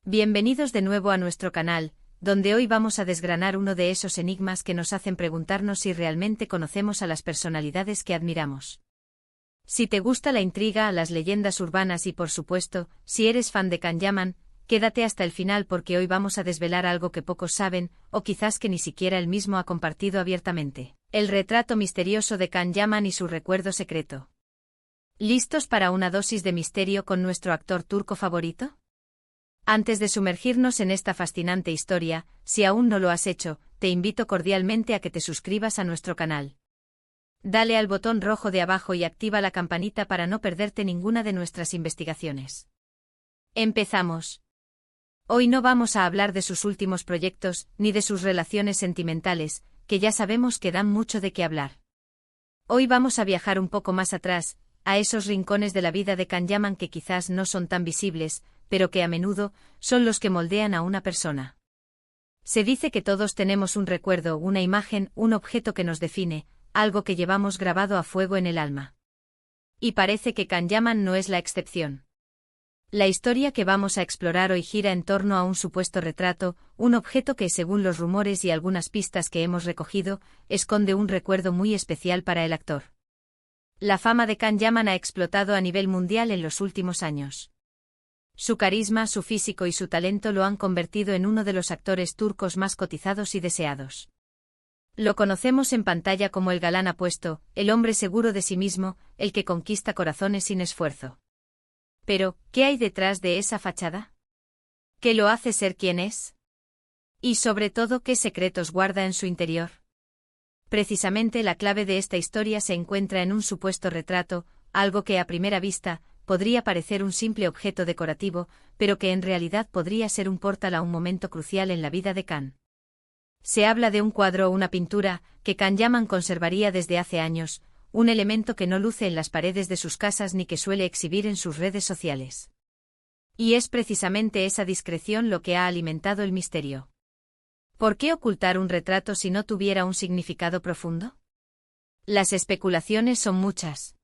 Bienvenidos de nuevo a nuestro canal, donde hoy vamos a desgranar uno de esos enigmas que nos hacen preguntarnos si realmente conocemos a las personalidades que admiramos. Si te gusta la intriga, las leyendas urbanas y por supuesto, si eres fan de Can Yaman, quédate hasta el final porque hoy vamos a desvelar algo que pocos saben, o quizás que ni siquiera él mismo ha compartido abiertamente: el retrato misterioso de Can Yaman y su recuerdo secreto. ¿Listos para una dosis de misterio con nuestro actor turco favorito? Antes de sumergirnos en esta fascinante historia, si aún no lo has hecho, te invito cordialmente a que te suscribas a nuestro canal. Dale al botón rojo de abajo y activa la campanita para no perderte ninguna de nuestras investigaciones. Empezamos. Hoy no vamos a hablar de sus últimos proyectos, ni de sus relaciones sentimentales, que ya sabemos que dan mucho de qué hablar. Hoy vamos a viajar un poco más atrás, a esos rincones de la vida de Can Yaman que quizás no son tan visibles, pero que a menudo son los que moldean a una persona. Se dice que todos tenemos un recuerdo, una imagen, un objeto que nos define, algo que llevamos grabado a fuego en el alma. Y parece que Can Yaman no es la excepción. La historia que vamos a explorar hoy gira en torno a un supuesto retrato, un objeto que, según los rumores y algunas pistas que hemos recogido, esconde un recuerdo muy especial para el actor. La fama de Can Yaman ha explotado a nivel mundial en los últimos años. Su carisma, su físico y su talento lo han convertido en uno de los actores turcos más cotizados y deseados. Lo conocemos en pantalla como el galán apuesto, el hombre seguro de sí mismo, el que conquista corazones sin esfuerzo. Pero, ¿qué hay detrás de esa fachada? ¿Qué lo hace ser quien es? Y sobre todo, ¿qué secretos guarda en su interior? Precisamente la clave de esta historia se encuentra en un supuesto retrato, algo que a primera vista podría parecer un simple objeto decorativo, pero que en realidad podría ser un portal a un momento crucial en la vida de Can. Se habla de un cuadro o una pintura que Can Yaman conservaría desde hace años, un elemento que no luce en las paredes de sus casas ni que suele exhibir en sus redes sociales. Y es precisamente esa discreción lo que ha alimentado el misterio. ¿Por qué ocultar un retrato si no tuviera un significado profundo? Las especulaciones son muchas.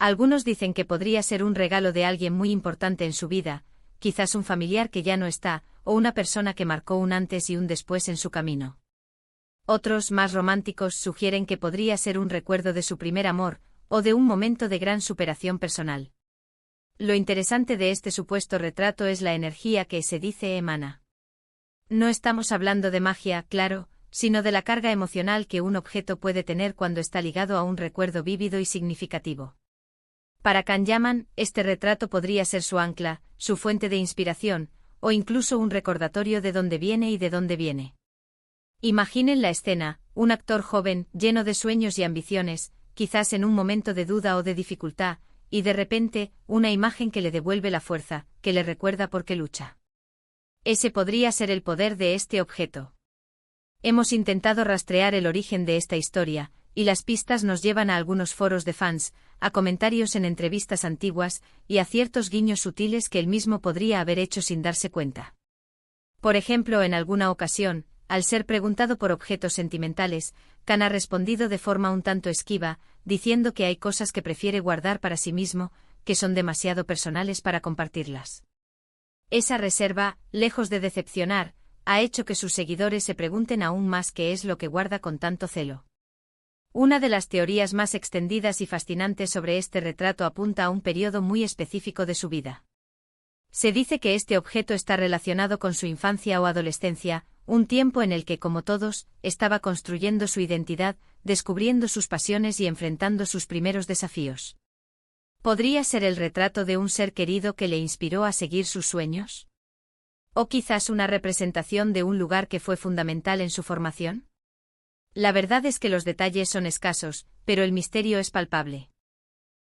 Algunos dicen que podría ser un regalo de alguien muy importante en su vida, quizás un familiar que ya no está, o una persona que marcó un antes y un después en su camino. Otros, más románticos, sugieren que podría ser un recuerdo de su primer amor, o de un momento de gran superación personal. Lo interesante de este supuesto retrato es la energía que se dice emana. No estamos hablando de magia, claro, sino de la carga emocional que un objeto puede tener cuando está ligado a un recuerdo vívido y significativo. Para Can Yaman, este retrato podría ser su ancla, su fuente de inspiración, o incluso un recordatorio de dónde viene y de dónde viene. Imaginen la escena: un actor joven, lleno de sueños y ambiciones, quizás en un momento de duda o de dificultad, y de repente, una imagen que le devuelve la fuerza, que le recuerda por qué lucha. Ese podría ser el poder de este objeto. Hemos intentado rastrear el origen de esta historia, y las pistas nos llevan a algunos foros de fans, a comentarios en entrevistas antiguas, y a ciertos guiños sutiles que él mismo podría haber hecho sin darse cuenta. Por ejemplo, en alguna ocasión, al ser preguntado por objetos sentimentales, Can ha respondido de forma un tanto esquiva, diciendo que hay cosas que prefiere guardar para sí mismo, que son demasiado personales para compartirlas. Esa reserva, lejos de decepcionar, ha hecho que sus seguidores se pregunten aún más qué es lo que guarda con tanto celo. Una de las teorías más extendidas y fascinantes sobre este retrato apunta a un periodo muy específico de su vida. Se dice que este objeto está relacionado con su infancia o adolescencia, un tiempo en el que, como todos, estaba construyendo su identidad, descubriendo sus pasiones y enfrentando sus primeros desafíos. ¿Podría ser el retrato de un ser querido que le inspiró a seguir sus sueños? ¿O quizás una representación de un lugar que fue fundamental en su formación? La verdad es que los detalles son escasos, pero el misterio es palpable.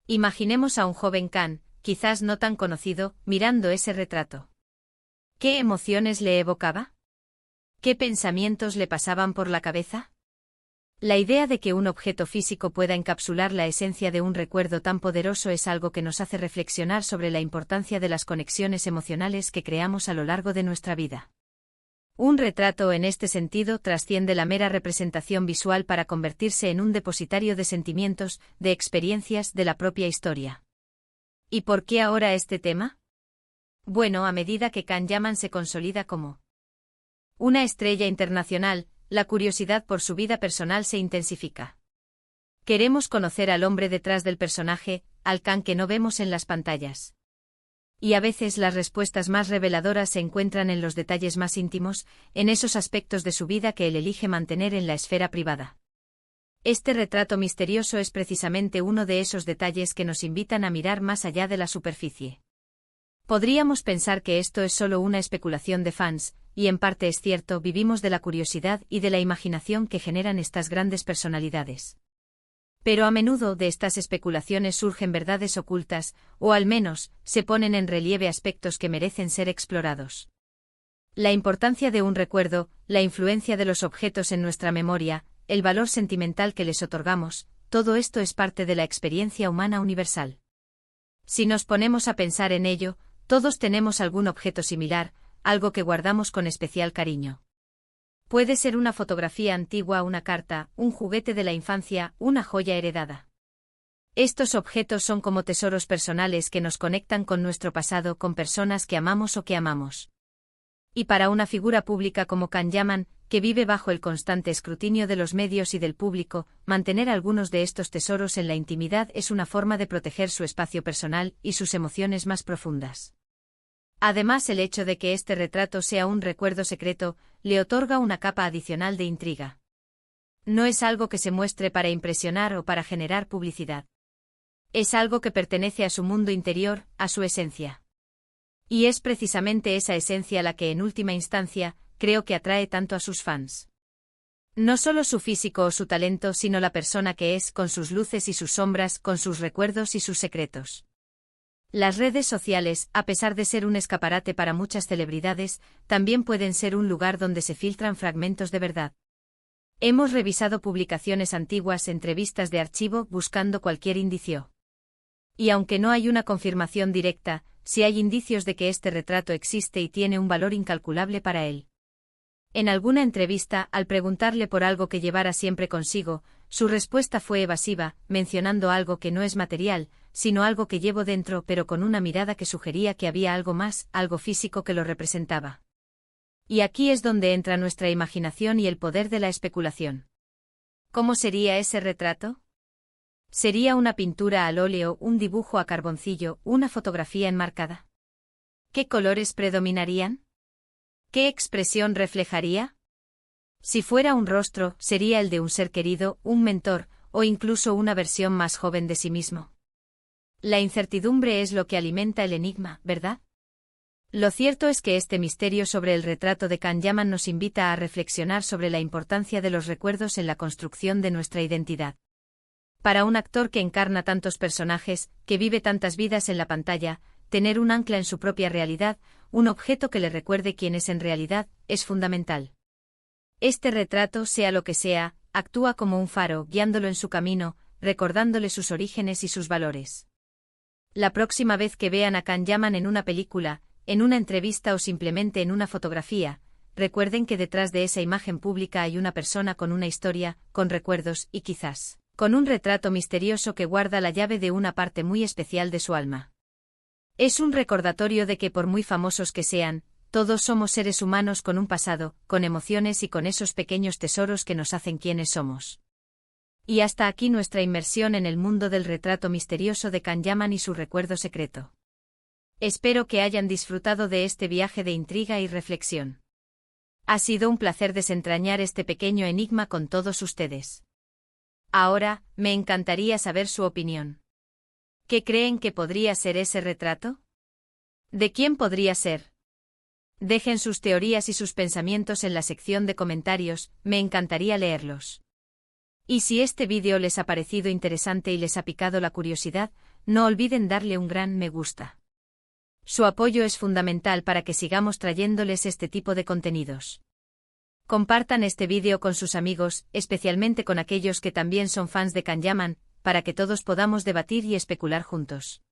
Imaginemos a un joven Can, quizás no tan conocido, mirando ese retrato. ¿Qué emociones le evocaba? ¿Qué pensamientos le pasaban por la cabeza? La idea de que un objeto físico pueda encapsular la esencia de un recuerdo tan poderoso es algo que nos hace reflexionar sobre la importancia de las conexiones emocionales que creamos a lo largo de nuestra vida. Un retrato en este sentido trasciende la mera representación visual para convertirse en un depositario de sentimientos, de experiencias, de la propia historia. ¿Y por qué ahora este tema? Bueno, a medida que Can Yaman se consolida como una estrella internacional, la curiosidad por su vida personal se intensifica. Queremos conocer al hombre detrás del personaje, al Can que no vemos en las pantallas. Y a veces las respuestas más reveladoras se encuentran en los detalles más íntimos, en esos aspectos de su vida que él elige mantener en la esfera privada. Este retrato misterioso es precisamente uno de esos detalles que nos invitan a mirar más allá de la superficie. Podríamos pensar que esto es solo una especulación de fans, y en parte es cierto, vivimos de la curiosidad y de la imaginación que generan estas grandes personalidades. Pero a menudo de estas especulaciones surgen verdades ocultas, o al menos, se ponen en relieve aspectos que merecen ser explorados. La importancia de un recuerdo, la influencia de los objetos en nuestra memoria, el valor sentimental que les otorgamos, todo esto es parte de la experiencia humana universal. Si nos ponemos a pensar en ello, todos tenemos algún objeto similar, algo que guardamos con especial cariño. Puede ser una fotografía antigua, una carta, un juguete de la infancia, una joya heredada. Estos objetos son como tesoros personales que nos conectan con nuestro pasado, con personas que amamos o que amamos. Y para una figura pública como Can Yaman, que vive bajo el constante escrutinio de los medios y del público, mantener algunos de estos tesoros en la intimidad es una forma de proteger su espacio personal y sus emociones más profundas. Además, el hecho de que este retrato sea un recuerdo secreto, le otorga una capa adicional de intriga. No es algo que se muestre para impresionar o para generar publicidad. Es algo que pertenece a su mundo interior, a su esencia. Y es precisamente esa esencia la que en última instancia, creo que atrae tanto a sus fans. No solo su físico o su talento, sino la persona que es, con sus luces y sus sombras, con sus recuerdos y sus secretos. Las redes sociales, a pesar de ser un escaparate para muchas celebridades, también pueden ser un lugar donde se filtran fragmentos de verdad. Hemos revisado publicaciones antiguas, entrevistas de archivo, buscando cualquier indicio. Y aunque no hay una confirmación directa, sí hay indicios de que este retrato existe y tiene un valor incalculable para él. En alguna entrevista, al preguntarle por algo que llevara siempre consigo, su respuesta fue evasiva, mencionando algo que no es material, sino algo que llevo dentro, pero con una mirada que sugería que había algo más, algo físico que lo representaba. Y aquí es donde entra nuestra imaginación y el poder de la especulación. ¿Cómo sería ese retrato? ¿Sería una pintura al óleo, un dibujo a carboncillo, una fotografía enmarcada? ¿Qué colores predominarían? ¿Qué expresión reflejaría? Si fuera un rostro, sería el de un ser querido, un mentor, o incluso una versión más joven de sí mismo. La incertidumbre es lo que alimenta el enigma, ¿verdad? Lo cierto es que este misterio sobre el retrato de Can Yaman nos invita a reflexionar sobre la importancia de los recuerdos en la construcción de nuestra identidad. Para un actor que encarna tantos personajes, que vive tantas vidas en la pantalla, tener un ancla en su propia realidad, un objeto que le recuerde quién es en realidad, es fundamental. Este retrato, sea lo que sea, actúa como un faro, guiándolo en su camino, recordándole sus orígenes y sus valores. La próxima vez que vean a Can Yaman en una película, en una entrevista o simplemente en una fotografía, recuerden que detrás de esa imagen pública hay una persona con una historia, con recuerdos y quizás, con un retrato misterioso que guarda la llave de una parte muy especial de su alma. Es un recordatorio de que por muy famosos que sean, todos somos seres humanos con un pasado, con emociones y con esos pequeños tesoros que nos hacen quienes somos. Y hasta aquí nuestra inmersión en el mundo del retrato misterioso de Can Yaman y su recuerdo secreto. Espero que hayan disfrutado de este viaje de intriga y reflexión. Ha sido un placer desentrañar este pequeño enigma con todos ustedes. Ahora, me encantaría saber su opinión. ¿Qué creen que podría ser ese retrato? ¿De quién podría ser? Dejen sus teorías y sus pensamientos en la sección de comentarios, me encantaría leerlos. Y si este vídeo les ha parecido interesante y les ha picado la curiosidad, no olviden darle un gran me gusta. Su apoyo es fundamental para que sigamos trayéndoles este tipo de contenidos. Compartan este vídeo con sus amigos, especialmente con aquellos que también son fans de Can Yaman, para que todos podamos debatir y especular juntos.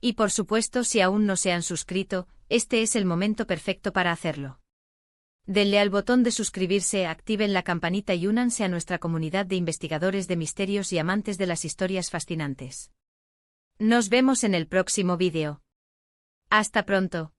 Y por supuesto, si aún no se han suscrito, este es el momento perfecto para hacerlo. Denle al botón de suscribirse, activen la campanita y únanse a nuestra comunidad de investigadores de misterios y amantes de las historias fascinantes. Nos vemos en el próximo vídeo. Hasta pronto.